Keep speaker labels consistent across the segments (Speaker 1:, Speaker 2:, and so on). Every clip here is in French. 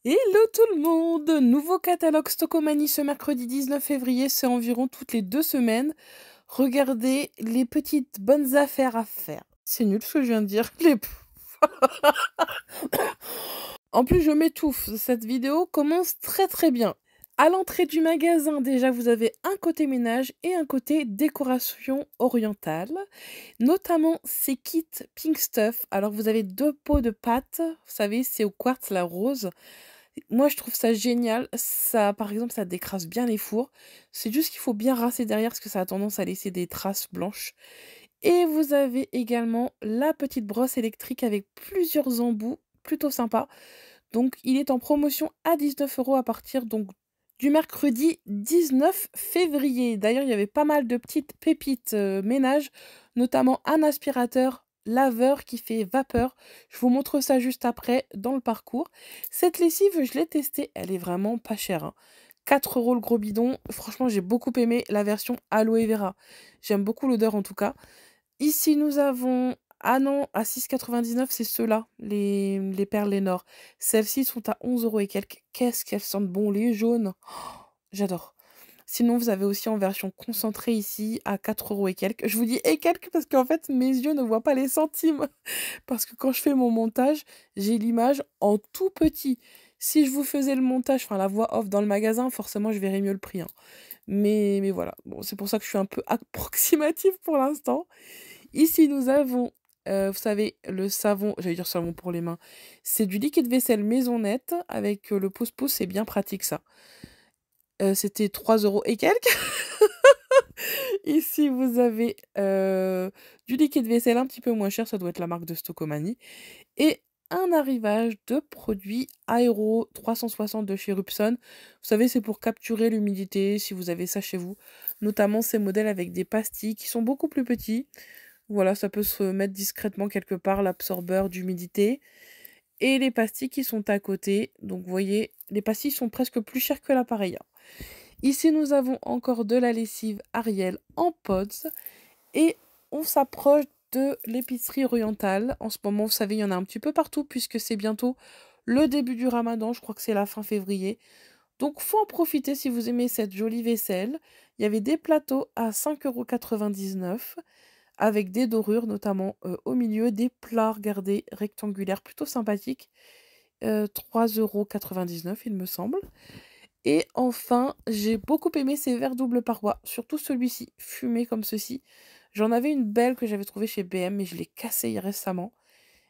Speaker 1: Hello tout le monde! Nouveau catalogue Stockomanie ce mercredi 19 février, c'est environ toutes les 2 semaines. Regardez les petites bonnes affaires à faire. C'est nul ce que je viens de dire. En plus, je m'étouffe. Cette vidéo commence très très bien. À l'entrée du magasin, déjà, vous avez un côté ménage et un côté décoration orientale. Notamment ces kits Pink Stuff. Alors, vous avez 2 pots de pâte. Vous savez, c'est au quartz, la rose. Moi, je trouve ça génial. Ça, par exemple, ça décrasse bien les fours. C'est juste qu'il faut bien rincer derrière parce que ça a tendance à laisser des traces blanches. Et vous avez également la petite brosse électrique avec plusieurs embouts, plutôt sympa. Donc, il est en promotion à 19 € à partir donc du mercredi 19 février. D'ailleurs, il y avait pas mal de petites pépites ménage, notamment un aspirateur laveur qui fait vapeur. Je vous montre ça juste après dans le parcours. Cette lessive, je l'ai testée, elle est vraiment pas chère, hein. 4 € le gros bidon. Franchement, j'ai beaucoup aimé la version aloe vera. J'aime beaucoup l'odeur en tout cas. Ici, nous avons ah non, à 6,99 c'est ceux-là, les perles Lénore. Celles-ci sont à 11 € et quelques. Qu'est-ce qu'elles sentent bon, les jaunes! Oh, j'adore. Sinon, vous avez aussi en version concentrée ici à 4 € et quelques. Je vous dis et quelques parce qu'en fait, mes yeux ne voient pas les centimes. Parce que quand je fais mon montage, j'ai l'image en tout petit. Si je vous faisais le montage, enfin la voix off dans le magasin, forcément, je verrais mieux le prix, hein. Mais voilà, bon, c'est pour ça que je suis un peu approximative pour l'instant. Ici, nous avons, vous savez, le savon, j'allais dire savon pour les mains, c'est du liquide vaisselle maisonnette avec le pouce-pouce, c'est bien pratique ça. C'était 3 € et quelques. Ici, vous avez du liquide vaisselle un petit peu moins cher, ça doit être la marque de Stockomanie. Et un arrivage de produits Aéro 360 de chez Rupson. Vous savez, c'est pour capturer l'humidité si vous avez ça chez vous. Notamment ces modèles avec des pastilles qui sont beaucoup plus petits. Voilà, ça peut se mettre discrètement quelque part, l'absorbeur d'humidité. Et les pastilles qui sont à côté. Donc, vous voyez, les pastilles sont presque plus chères que l'appareil, hein. Ici, nous avons encore de la lessive Ariel en pods. Et on s'approche de l'épicerie orientale. En ce moment, vous savez, il y en a un petit peu partout puisque c'est bientôt le début du ramadan. Je crois que c'est la fin février. Donc, faut en profiter si vous aimez cette jolie vaisselle. Il y avait des plateaux à 5,99 € avec des dorures, notamment au milieu, des plats, regardez, rectangulaires, plutôt sympathiques. 3,99 € il me semble. Et enfin, j'ai beaucoup aimé ces verres double paroi, surtout celui-ci, fumé comme ceci. J'en avais une belle que j'avais trouvée chez BM, mais je l'ai cassée récemment.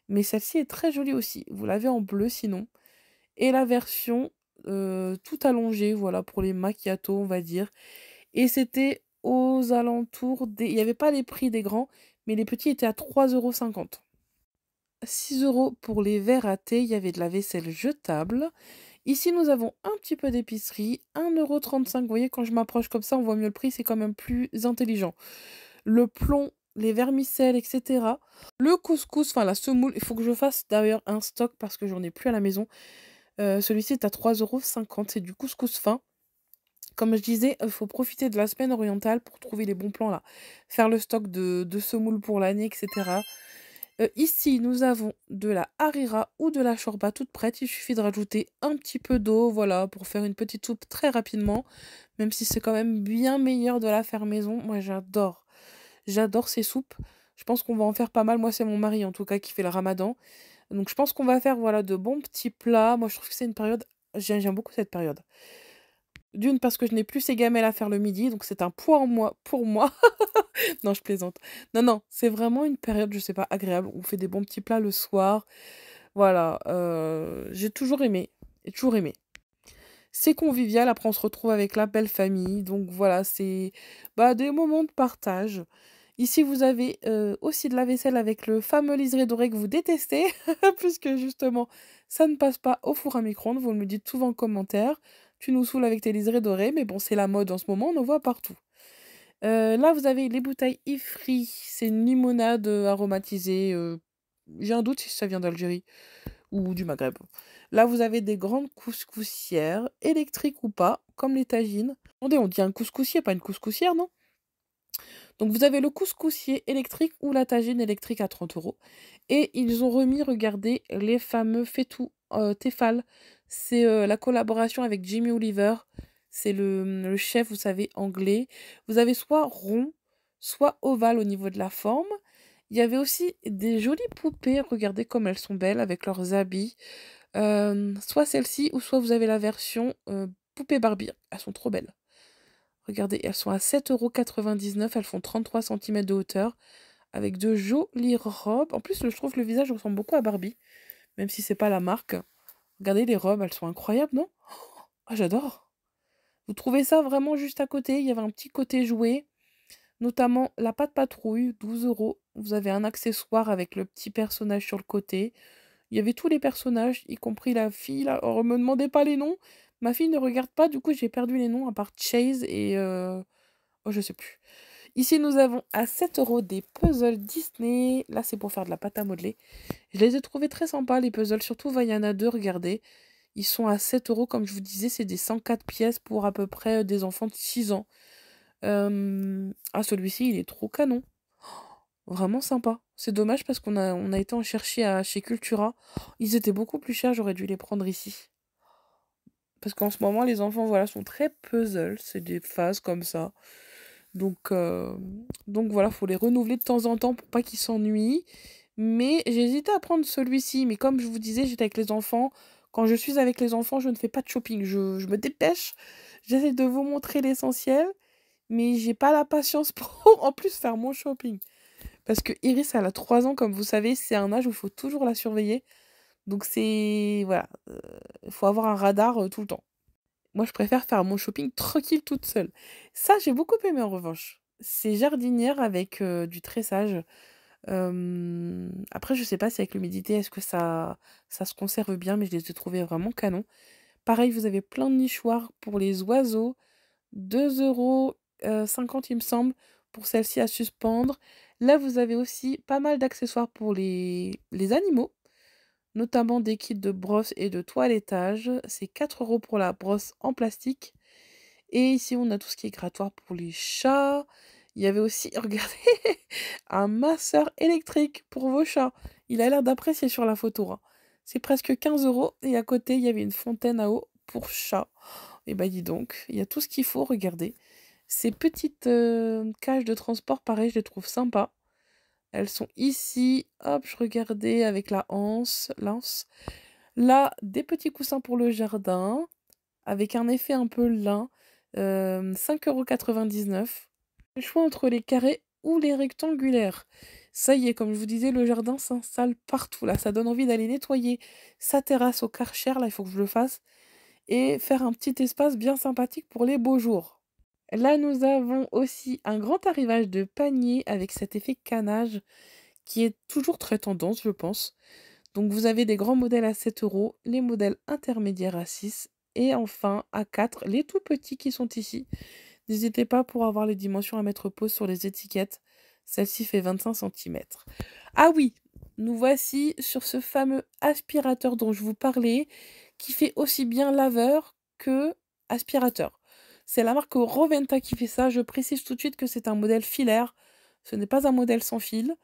Speaker 1: Mais celle-ci est très jolie aussi. Vous l'avez en bleu sinon. Et la version tout allongée, voilà, pour les macchiatos, on va dire. Et c'était aux alentours des... Il n'y avait pas les prix des grands, mais les petits étaient à 3,50 €. 6 € pour les verres à thé, il y avait de la vaisselle jetable. Ici, nous avons un petit peu d'épicerie, 1,35 €. Vous voyez, quand je m'approche comme ça, on voit mieux le prix, c'est quand même plus intelligent. Le plomb, les vermicelles, etc. Le couscous, enfin la semoule, il faut que je fasse d'ailleurs un stock parce que j'en ai plus à la maison. Celui-ci est à 3,50 €, c'est du couscous fin. Comme je disais, il faut profiter de la semaine orientale pour trouver les bons plans là. Faire le stock de semoule pour l'année, etc. Ici, nous avons de la harira ou de la chorba toute prête. Il suffit de rajouter un petit peu d'eau, voilà, pour faire une petite soupe très rapidement. Même si c'est quand même bien meilleur de la faire maison. Moi, j'adore. J'adore ces soupes. Je pense qu'on va en faire pas mal. Moi, c'est mon mari, en tout cas, qui fait le ramadan. Donc, je pense qu'on va faire, voilà, de bons petits plats. Moi, je trouve que c'est une période... J'aime beaucoup cette période. D'une, parce que je n'ai plus ces gamelles à faire le midi. Donc, c'est un poids en moi pour moi. Non, je plaisante. Non, non, c'est vraiment une période, je sais pas, agréable. On fait des bons petits plats le soir. Voilà, j'ai toujours aimé. J'ai toujours aimé. C'est convivial, après on se retrouve avec la belle famille. Donc voilà, c'est bah, des moments de partage. Ici, vous avez aussi de la vaisselle avec le fameux liseré doré que vous détestez, puisque justement, ça ne passe pas au four à micro-ondes. Vous me le dites souvent en commentaire. Tu nous saoules avec tes liserés dorés, mais bon, c'est la mode en ce moment, on en voit partout. Là, vous avez les bouteilles Ifri, c'est une limonade aromatisée. J'ai un doute si ça vient d'Algérie ou du Maghreb. Là, vous avez des grandes couscoussières, électriques ou pas, comme les tagines. Attendez, on dit un couscoussier, pas une couscoussière, non? Donc, vous avez le couscoussier électrique ou la tagine électrique à 30 €. Et ils ont remis, regardez, les fameux faitout Tefal. C'est la collaboration avec Jamie Oliver. C'est le chef, vous savez, anglais. Vous avez soit rond, soit ovale au niveau de la forme. Il y avait aussi des jolies poupées, regardez comme elles sont belles avec leurs habits. Soit celle-ci, ou soit vous avez la version poupée Barbie. Elles sont trop belles. Regardez, elles sont à 7,99 €, elles font 33 centimètres de hauteur, avec de jolies robes. En plus, je trouve que le visage ressemble beaucoup à Barbie, même si c'est pas la marque. Regardez les robes, elles sont incroyables, non? Ah, j'adore. Vous trouvez ça vraiment juste à côté. Il y avait un petit côté jouet, notamment la patte patrouille, 12 €. Vous avez un accessoire avec le petit personnage sur le côté. Il y avait tous les personnages, y compris la fille là. Oh, me demandez pas les noms. Ma fille ne regarde pas, du coup j'ai perdu les noms à part Chase et oh je sais plus. Ici nous avons à 7 € des puzzles Disney. Là c'est pour faire de la pâte à modeler. Je les ai trouvés très sympas les puzzles, surtout Vaiana 2, regardez. Ils sont à 7 € comme je vous disais, c'est des 104 pièces pour à peu près des enfants de 6 ans. Ah celui-ci il est trop canon. Vraiment sympa. C'est dommage parce qu'on a été en chercher chez Cultura. Ils étaient beaucoup plus chers, j'aurais dû les prendre ici. Parce qu'en ce moment, les enfants, voilà, sont très puzzles. C'est des phases comme ça. Donc, euh, donc voilà, faut les renouveler de temps en temps pour pas qu'ils s'ennuient. Mais j'ai hésité à prendre celui-ci. Mais comme je vous disais, j'étais avec les enfants. Quand je suis avec les enfants, je ne fais pas de shopping. Je me dépêche. J'essaie de vous montrer l'essentiel. Mais j'ai pas la patience pour en plus faire mon shopping. Parce que Iris, elle a 3 ans, comme vous savez, c'est un âge où il faut toujours la surveiller. Donc c'est... Voilà, il faut avoir un radar tout le temps. Moi, je préfère faire mon shopping tranquille toute seule. Ça, j'ai beaucoup aimé en revanche. Ces jardinières avec du tressage. Après, je sais pas si avec l'humidité, est-ce que ça se conserve bien, mais je les ai trouvés vraiment canon. Pareil, vous avez plein de nichoirs pour les oiseaux. 2,50 € il me semble, pour celle-ci à suspendre. Là, vous avez aussi pas mal d'accessoires pour les animaux, notamment des kits de brosse et de toilettage. C'est 4 € pour la brosse en plastique. Et ici, on a tout ce qui est grattoir pour les chats. Il y avait aussi, regardez, un masseur électrique pour vos chats. Il a l'air d'apprécier sur la photo, hein. C'est presque 15 € et à côté, il y avait une fontaine à eau pour chat. Et bah dis donc, il y a tout ce qu'il faut, regardez. Ces petites cages de transport, pareil, je les trouve sympas. Elles sont ici, hop, je regardais avec la lance. Là, des petits coussins pour le jardin, avec un effet un peu lin, 5,99 €. Le choix entre les carrés ou les rectangulaires. Ça y est, comme je vous disais, le jardin s'installe partout. Là, ça donne envie d'aller nettoyer sa terrasse au Karcher. Là, il faut que je le fasse. Et faire un petit espace bien sympathique pour les beaux jours. Là, nous avons aussi un grand arrivage de panier avec cet effet canage qui est toujours très tendance, je pense. Donc, vous avez des grands modèles à 7 €, les modèles intermédiaires à 6 et enfin à 4, les tout petits qui sont ici. N'hésitez pas pour avoir les dimensions à mettre pause sur les étiquettes. Celle-ci fait 25 centimètres. Ah oui, nous voici sur ce fameux aspirateur dont je vous parlais, qui fait aussi bien laveur que aspirateur. C'est la marque Roventa qui fait ça. Je précise tout de suite que c'est un modèle filaire. Ce n'est pas un modèle sans fil.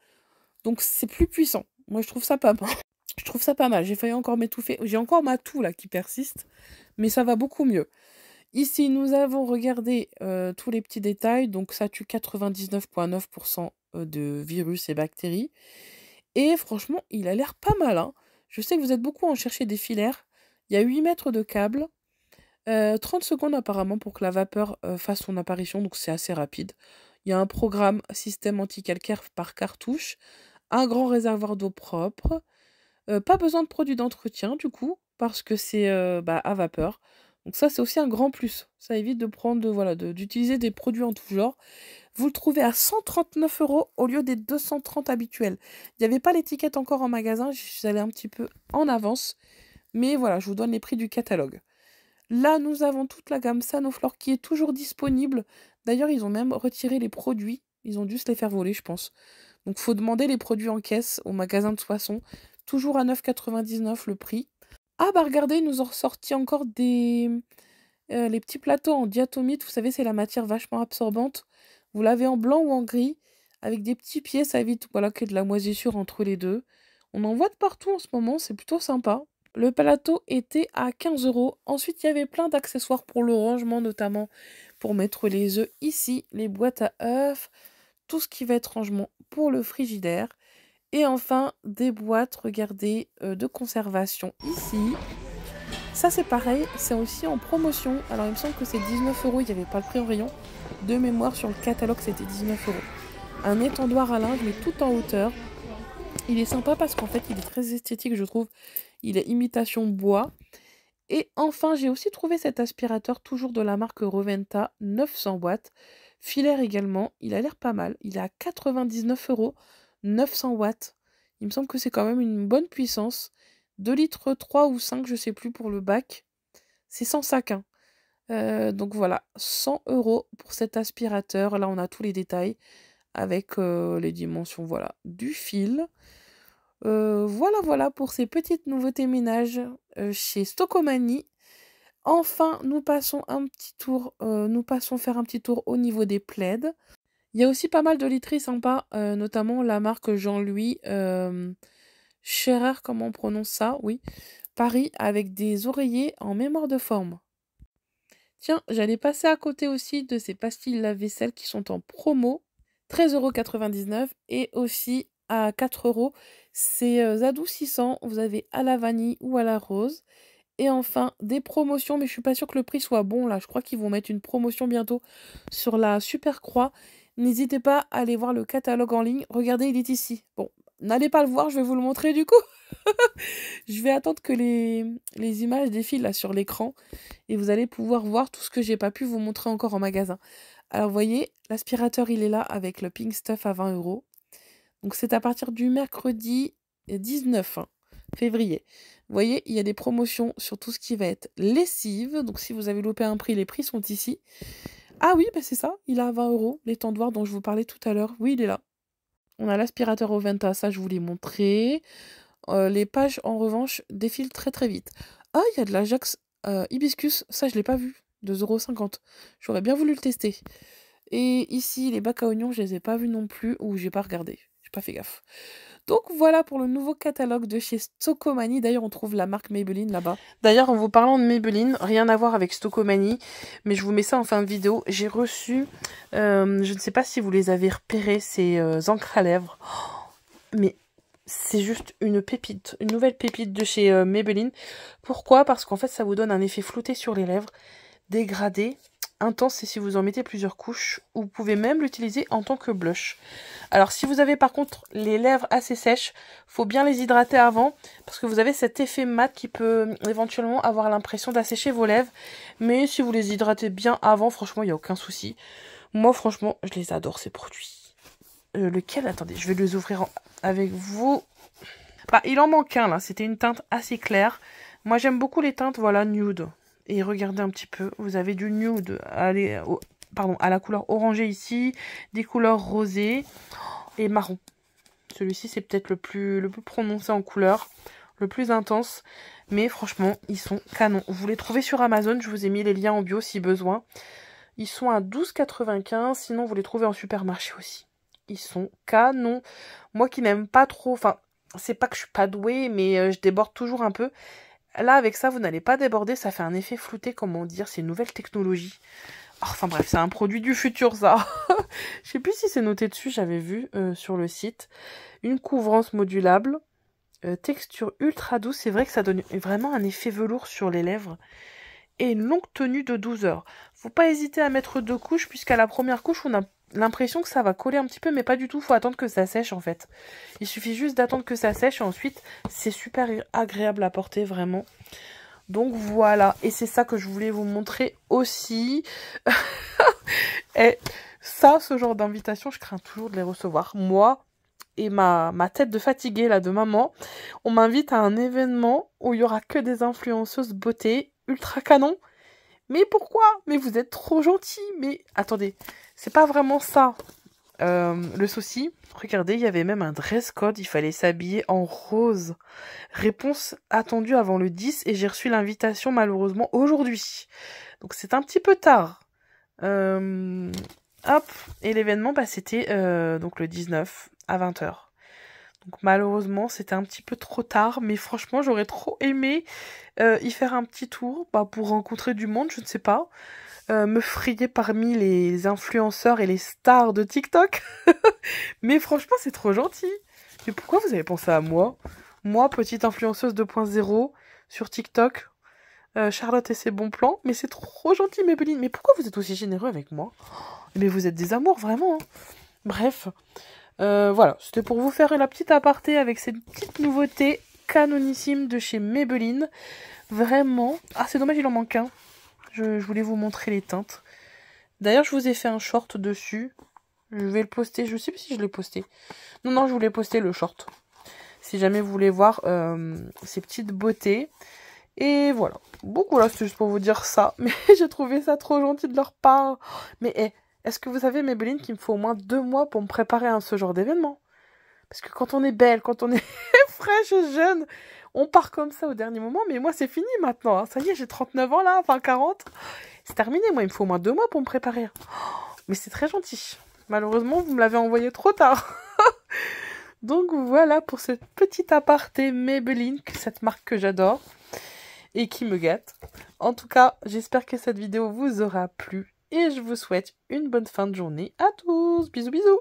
Speaker 1: Donc c'est plus puissant. Moi je trouve ça pas mal. Je trouve ça pas mal. J'ai failli encore m'étouffer. J'ai encore ma toux là qui persiste. Mais ça va beaucoup mieux. Ici, nous avons regardé tous les petits détails. Donc, ça tue 99,9% de virus et bactéries. Et franchement, il a l'air pas mal, hein. Je sais que vous êtes beaucoup à en chercher des filaires. Il y a 8 mètres de câble. 30 secondes apparemment pour que la vapeur fasse son apparition. Donc, c'est assez rapide. Il y a un programme système anti-calcaire par cartouche. Un grand réservoir d'eau propre. Pas besoin de produits d'entretien du coup, parce que c'est à vapeur. Donc ça, c'est aussi un grand plus. Ça évite de prendre, voilà, d'utiliser des produits en tout genre. Vous le trouvez à 139 € au lieu des 230 habituels. Il n'y avait pas l'étiquette encore en magasin, je suis allée un petit peu en avance. Mais voilà, je vous donne les prix du catalogue. Là, nous avons toute la gamme Sanoflore qui est toujours disponible. D'ailleurs, ils ont même retiré les produits. Ils ont dû se les faire voler, je pense. Donc, faut demander les produits en caisse au magasin de Soissons. Toujours à 9,99 € le prix. Ah bah regardez, ils nous ont ressorti encore les petits plateaux en diatomite. Vous savez, c'est la matière vachement absorbante. Vous l'avez en blanc ou en gris. Avec des petits pieds, ça évite voilà, qu'il y ait de la moisissure entre les deux. On en voit de partout en ce moment, c'est plutôt sympa. Le plateau était à 15 €. Ensuite, il y avait plein d'accessoires pour le rangement, notamment pour mettre les œufs ici, les boîtes à œufs, tout ce qui va être rangement pour le frigidaire. Et enfin, des boîtes, regardez, de conservation ici. Ça, c'est pareil, c'est aussi en promotion. Alors, il me semble que c'est 19 €, il n'y avait pas le prix en rayon. De mémoire, sur le catalogue, c'était 19 €. Un étendoir à linge, mais tout en hauteur. Il est sympa parce qu'en fait, il est très esthétique, je trouve. Il est imitation bois. Et enfin, j'ai aussi trouvé cet aspirateur, toujours de la marque Roventa, 900 watts. Filaire également, il a l'air pas mal. Il est à 99 €, 900 watts. Il me semble que c'est quand même une bonne puissance. 2 litres 3 ou 5, je sais plus pour le bac. C'est sans sac, hein. Donc voilà, 100 € pour cet aspirateur. Là, on a tous les détails avec les dimensions, voilà, du fil. Voilà pour ces petites nouveautés ménage chez Stocomanie. Enfin, nous passons faire un petit tour au niveau des plaids. Il y a aussi pas mal de literies sympas, notamment la marque Jean-Louis Scherer, comment on prononce ça? Oui, Paris, avec des oreillers en mémoire de forme. Tiens, j'allais passer à côté aussi de ces pastilles lave-vaisselle qui sont en promo, 13,99 € et aussi à 4 €. C'est adoucissant, vous avez à la vanille ou à la rose. Et enfin, des promotions, mais je suis pas sûre que le prix soit bon là. Je crois qu'ils vont mettre une promotion bientôt sur la Super Croix. N'hésitez pas à aller voir le catalogue en ligne. Regardez, il est ici. Bon, n'allez pas le voir, je vais vous le montrer du coup. Je vais attendre que les images défilent là sur l'écran et vous allez pouvoir voir tout ce que j'ai pas pu vous montrer encore en magasin. Alors, vous voyez, l'aspirateur, il est là avec le Pink Stuff à 20 €. Donc, c'est à partir du mercredi 19 février. Vous voyez, il y a des promotions sur tout ce qui va être lessive. Donc, si vous avez loupé un prix, les prix sont ici. Ah oui, bah c'est ça, il est à 20 €, l'étendoir dont je vous parlais tout à l'heure. Oui, il est là. On a l'aspirateur Roventa, ça je vous l'ai montré. Les pages, en revanche, défilent très très vite. Ah, il y a de l'Ajax Hibiscus, ça je l'ai pas vu, 2,50 €. J'aurais bien voulu le tester. Et ici, les bacs à oignons, je les ai pas vus non plus, ou j'ai pas regardé, j'ai pas fait gaffe. Donc voilà pour le nouveau catalogue de chez Stocomanie. D'ailleurs, on trouve la marque Maybelline là-bas. D'ailleurs, en vous parlant de Maybelline, rien à voir avec Stocomanie, mais je vous mets ça en fin de vidéo. J'ai reçu, je ne sais pas si vous les avez repérés, ces encres à lèvres. Oh, mais c'est juste une pépite, une nouvelle pépite de chez Maybelline. Pourquoi? Parce qu'en fait, ça vous donne un effet flouté sur les lèvres, dégradé, intense, et si vous en mettez plusieurs couches, vous pouvez même l'utiliser en tant que blush. Alors si vous avez par contre les lèvres assez sèches, faut bien les hydrater avant, parce que vous avez cet effet mat qui peut éventuellement avoir l'impression d'assécher vos lèvres. Mais si vous les hydratez bien avant, franchement, il n'y a aucun souci. Moi, franchement, je les adore ces produits. Lequel? Attendez, je vais les ouvrir avec vous. Bah, il en manque un là, c'était une teinte assez claire. Moi, j'aime beaucoup les teintes, voilà, nude. Et regardez un petit peu, vous avez du nude à la couleur orangée ici, des couleurs rosées et marron. Celui-ci, c'est peut-être le plus prononcé en couleur, le plus intense. Mais franchement, ils sont canons. Vous les trouvez sur Amazon, je vous ai mis les liens en bio si besoin. Ils sont à 12,95 €, sinon vous les trouvez en supermarché aussi. Ils sont canons. Moi qui n'aime pas trop, enfin, c'est pas que je suis pas douée, mais je déborde toujours un peu. Là, avec ça, vous n'allez pas déborder, ça fait un effet flouté, comment dire, c'est une nouvelle technologie. Enfin bref, c'est un produit du futur, ça. Je sais plus si c'est noté dessus, j'avais vu sur le site. Une couvrance modulable, texture ultra douce, c'est vrai que ça donne vraiment un effet velours sur les lèvres. Et une longue tenue de 12 heures. Faut pas hésiter à mettre 2 couches, puisqu'à la première couche, on a l'impression que ça va coller un petit peu, mais pas du tout, faut attendre que ça sèche en fait. Il suffit juste d'attendre que ça sèche, et ensuite, c'est super agréable à porter, vraiment. Donc voilà, et c'est ça que je voulais vous montrer aussi. Et ça, ce genre d'invitation, je crains toujours de les recevoir. Moi et ma tête de fatiguée là de maman, on m'invite à un événement où il y aura que des influenceuses beauté ultra canon. Mais pourquoi? Mais vous êtes trop gentils. Mais attendez, c'est pas vraiment ça le souci. Regardez, il y avait même un dress code, il fallait s'habiller en rose. Réponse attendue avant le 10 et j'ai reçu l'invitation malheureusement aujourd'hui. Donc c'est un petit peu tard. Hop, et l'événement, bah, c'était donc le 19 à 20 h. Donc malheureusement, c'était un petit peu trop tard, mais franchement, j'aurais trop aimé y faire un petit tour pour rencontrer du monde, je ne sais pas. Me frayer parmi les influenceurs et les stars de TikTok. Mais franchement, c'est trop gentil. Mais pourquoi vous avez pensé à moi? Moi, petite influenceuse 2.0 sur TikTok, Charlotte et ses bons plans. Mais c'est trop gentil, Maybelline. Mais pourquoi vous êtes aussi généreux avec moi? Mais vous êtes des amours, vraiment. Hein. Bref, voilà, c'était pour vous faire la petite aparté avec cette petite nouveauté canonissime de chez Maybelline. Vraiment. Ah, c'est dommage, il en manque un. Je voulais vous montrer les teintes. D'ailleurs, je vous ai fait un short dessus. Je vais le poster. Je sais pas si je l'ai posté. Non, je voulais poster le short. Si jamais vous voulez voir ces petites beautés. Et voilà. Bon, voilà, c'est juste pour vous dire ça. Mais j'ai trouvé ça trop gentil de leur part. Mais est-ce que vous savez, Maybelline, qu'il me faut au moins 2 mois pour me préparer à ce genre d'événement? Parce que quand on est belle, quand on est fraîche et jeune, on part comme ça au dernier moment. Mais moi, c'est fini maintenant. Hein. Ça y est, j'ai 39 ans là, enfin 40. C'est terminé. Moi, il me faut au moins 2 mois pour me préparer. Mais c'est très gentil. Malheureusement, vous me l'avez envoyé trop tard. Donc voilà pour cette petite aparté Maybelline, cette marque que j'adore et qui me gâte. En tout cas, j'espère que cette vidéo vous aura plu et je vous souhaite une bonne fin de journée à tous. Bisous bisous.